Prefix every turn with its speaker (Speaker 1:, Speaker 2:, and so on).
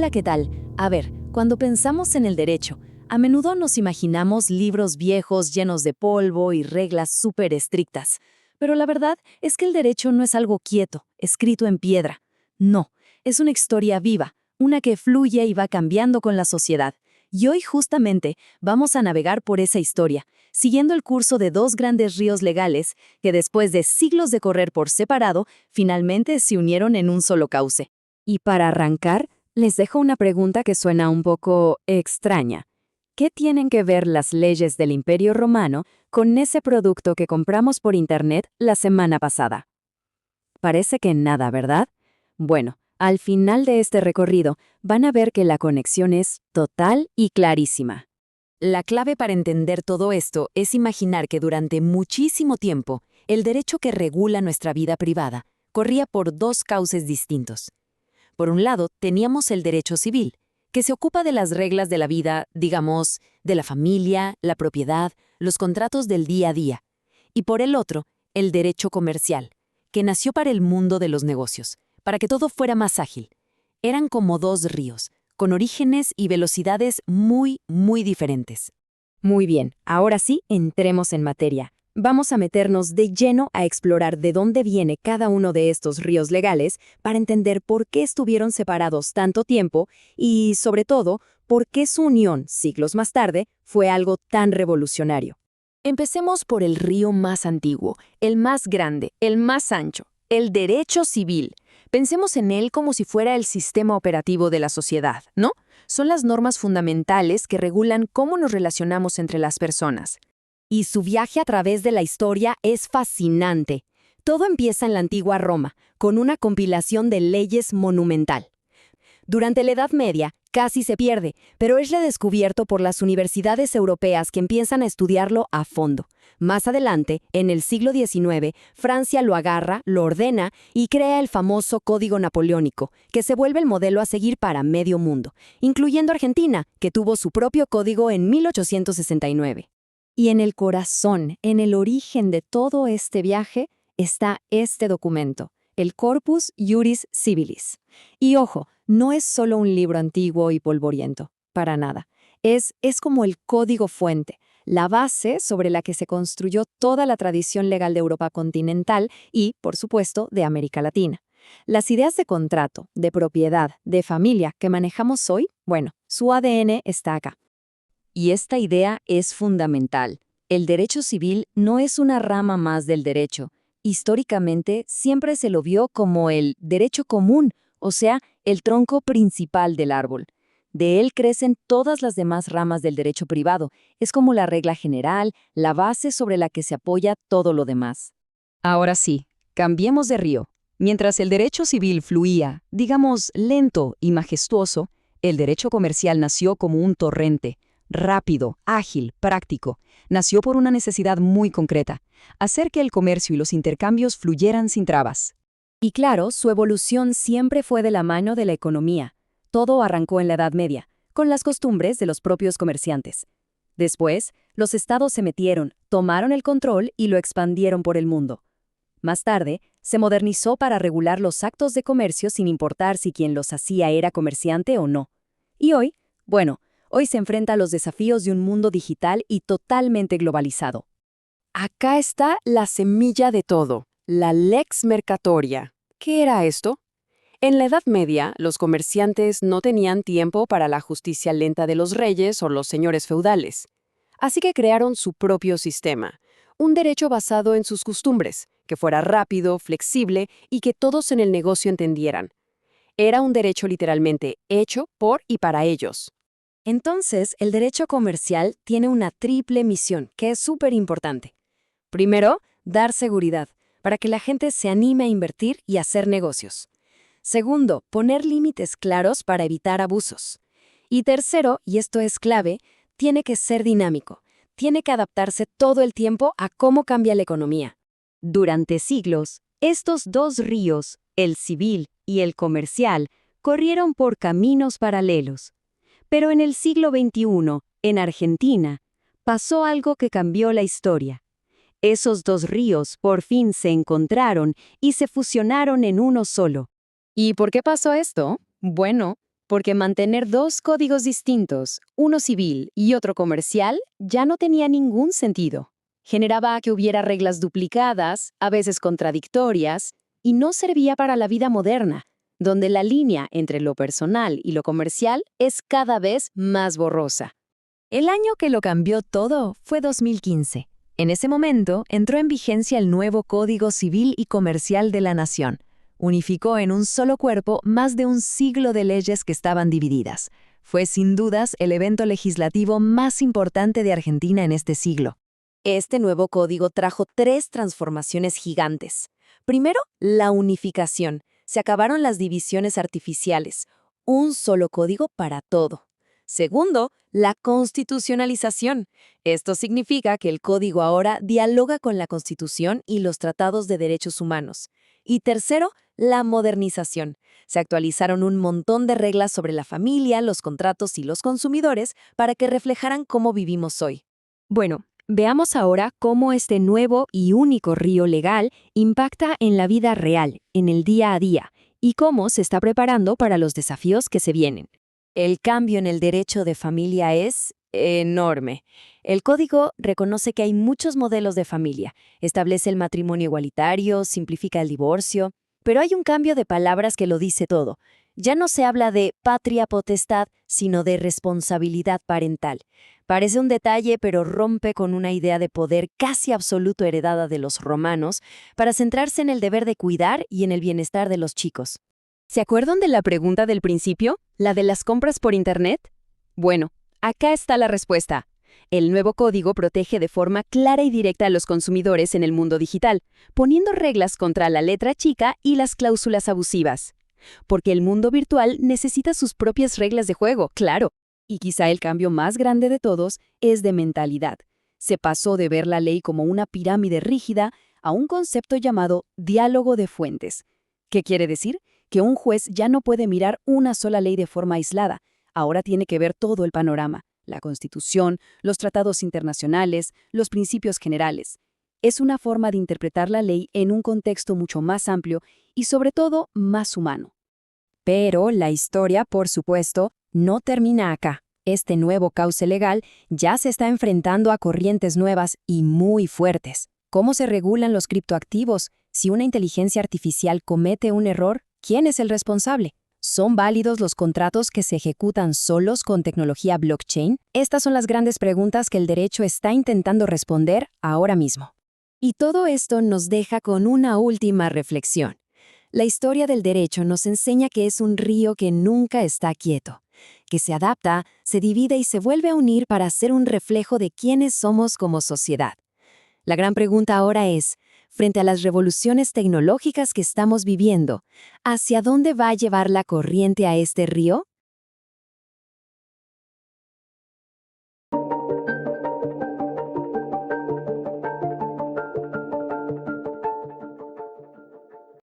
Speaker 1: Hola, ¿qué tal? A ver, cuando pensamos en el derecho, a menudo nos imaginamos libros viejos llenos de polvo y reglas súper estrictas. Pero la verdad es que el derecho no es algo quieto, escrito en piedra. No, es una historia viva, una que fluye y va cambiando con la sociedad. Y hoy justamente vamos a navegar por esa historia, siguiendo el curso de dos grandes ríos legales que después de siglos de correr por separado, finalmente se unieron en un solo cauce. Y para arrancar, les dejo una pregunta que suena un poco extraña. ¿Qué tienen que ver las leyes del Imperio Romano con ese producto que compramos por Internet la semana pasada? Parece que nada, ¿verdad? Bueno, al final de este recorrido van a ver que la conexión es total y clarísima. La clave para entender todo esto es imaginar que durante muchísimo tiempo, el derecho que regula nuestra vida privada corría por dos cauces distintos. Por un lado, teníamos el derecho civil, que se ocupa de las reglas de la vida, digamos, de la familia, la propiedad, los contratos del día a día. Y por el otro, el derecho comercial, que nació para el mundo de los negocios, para que todo fuera más ágil. Eran como dos ríos, con orígenes y velocidades muy diferentes. Muy bien, ahora sí, entremos en materia. Vamos a meternos de lleno a explorar de dónde viene cada uno de estos ríos legales para entender por qué estuvieron separados tanto tiempo y, sobre todo, por qué su unión, siglos más tarde, fue algo tan revolucionario. Empecemos por el río más antiguo, el más grande, el más ancho, el derecho civil. Pensemos en él como si fuera el sistema operativo de la sociedad, ¿no? Son las normas fundamentales que regulan cómo nos relacionamos entre las personas. Y su viaje a través de la historia es fascinante. Todo empieza en la antigua Roma, con una compilación de leyes monumental. Durante la Edad Media, casi se pierde, pero es redescubierto por las universidades europeas que empiezan a estudiarlo a fondo. Más adelante, en el siglo XIX, Francia lo agarra, lo ordena y crea el famoso Código Napoleónico, que se vuelve el modelo a seguir para medio mundo, incluyendo Argentina, que tuvo su propio código en 1869. Y en el corazón, en el origen de todo este viaje, está este documento, el Corpus Juris Civilis. Y ojo, no es solo un libro antiguo y polvoriento, para nada. Es como el código fuente, la base sobre la que se construyó toda la tradición legal de Europa continental y, por supuesto, de América Latina. Las ideas de contrato, de propiedad, de familia que manejamos hoy, bueno, su ADN está acá. Y esta idea es fundamental. El derecho civil no es una rama más del derecho. Históricamente siempre se lo vio como el derecho común, o sea, el tronco principal del árbol. De él crecen todas las demás ramas del derecho privado. Es como la regla general, la base sobre la que se apoya todo lo demás. Ahora sí, cambiemos de río. Mientras el derecho civil fluía, digamos, lento y majestuoso, el derecho comercial nació como un torrente. Rápido, ágil, práctico. Nació por una necesidad muy concreta, hacer que el comercio y los intercambios fluyeran sin trabas. Y claro, su evolución siempre fue de la mano de la economía. Todo arrancó en la Edad Media, con las costumbres de los propios comerciantes. Después, los estados se metieron, tomaron el control y lo expandieron por el mundo. Más tarde, se modernizó para regular los actos de comercio sin importar si quien los hacía era comerciante o no. Y hoy, bueno, hoy se enfrenta a los desafíos de un mundo digital y totalmente globalizado. Acá está la semilla de todo, la lex mercatoria. ¿Qué era esto? En la Edad Media, los comerciantes no tenían tiempo para la justicia lenta de los reyes o los señores feudales. Así que crearon su propio sistema, un derecho basado en sus costumbres, que fuera rápido, flexible y que todos en el negocio entendieran. Era un derecho literalmente hecho por y para ellos. Entonces, el derecho comercial tiene una triple misión, que es súper importante. Primero, dar seguridad, para que la gente se anime a invertir y hacer negocios. Segundo, poner límites claros para evitar abusos. Y tercero, y esto es clave, tiene que ser dinámico. Tiene que adaptarse todo el tiempo a cómo cambia la economía. Durante siglos, estos dos ríos, el civil y el comercial, corrieron por caminos paralelos. Pero en el siglo XXI, en Argentina, pasó algo que cambió la historia. Esos dos ríos por fin se encontraron y se fusionaron en uno solo. ¿Y por qué pasó esto? Bueno,
Speaker 2: porque mantener dos códigos distintos, uno civil y otro comercial, ya no tenía ningún sentido. Generaba que hubiera reglas duplicadas, a veces contradictorias, y no servía para la vida moderna, donde la línea entre lo personal y lo comercial es cada vez más borrosa.
Speaker 1: El año que lo cambió todo fue 2015. En ese momento entró en vigencia el nuevo Código Civil y Comercial de la Nación. Unificó en un solo cuerpo más de un siglo de leyes que estaban divididas. Fue sin dudas el evento legislativo más importante de Argentina en este siglo. Este nuevo código trajo 3 transformaciones gigantes. Primero, la unificación. Se acabaron las divisiones artificiales. Un solo código para todo. Segundo, la constitucionalización. Esto significa que el código ahora dialoga con la Constitución y los tratados de derechos humanos. Y tercero, la modernización. Se actualizaron un montón de reglas sobre la familia, los contratos y los consumidores para que reflejaran cómo vivimos hoy.
Speaker 2: Bueno, veamos ahora cómo este nuevo y único río legal impacta en la vida real, en el día a día, y cómo se está preparando para los desafíos que se vienen.
Speaker 1: El cambio en el derecho de familia es enorme. El código reconoce que hay muchos modelos de familia, establece el matrimonio igualitario, simplifica el divorcio, pero hay un cambio de palabras que lo dice todo. Ya no se habla de patria potestad, sino de responsabilidad parental. Parece un detalle, pero rompe con una idea de poder casi absoluto heredada de los romanos para centrarse en el deber de cuidar y en el bienestar de los chicos.
Speaker 2: ¿Se acuerdan de la pregunta del principio, la de las compras por Internet? Bueno, acá está la respuesta. El nuevo código protege de forma clara y directa a los consumidores en el mundo digital, poniendo reglas contra la letra chica y las cláusulas abusivas. Porque el mundo virtual necesita sus propias reglas de juego, claro. Y quizá el cambio más grande de todos es de mentalidad. Se pasó de ver la ley como una pirámide rígida a un concepto llamado diálogo de fuentes. ¿Qué quiere decir? Que un juez ya no puede mirar una sola ley de forma aislada. Ahora tiene que ver todo el panorama, la Constitución, los tratados internacionales, los principios generales. Es una forma de interpretar la ley en un contexto mucho más amplio y, sobre todo, más humano. Pero la historia, por supuesto, no termina acá. Este nuevo cauce legal ya se está enfrentando a corrientes nuevas y muy fuertes. ¿Cómo se regulan los criptoactivos? Si una inteligencia artificial comete un error, ¿quién es el responsable? ¿Son válidos los contratos que se ejecutan solos con tecnología blockchain? Estas son las grandes preguntas que el derecho está intentando responder ahora mismo.
Speaker 1: Y todo esto nos deja con una última reflexión. La historia del derecho nos enseña que es un río que nunca está quieto, que se adapta, se divide y se vuelve a unir para ser un reflejo de quiénes somos como sociedad. La gran pregunta ahora es, frente a las revoluciones tecnológicas que estamos viviendo, ¿hacia dónde va a llevar la corriente a este río?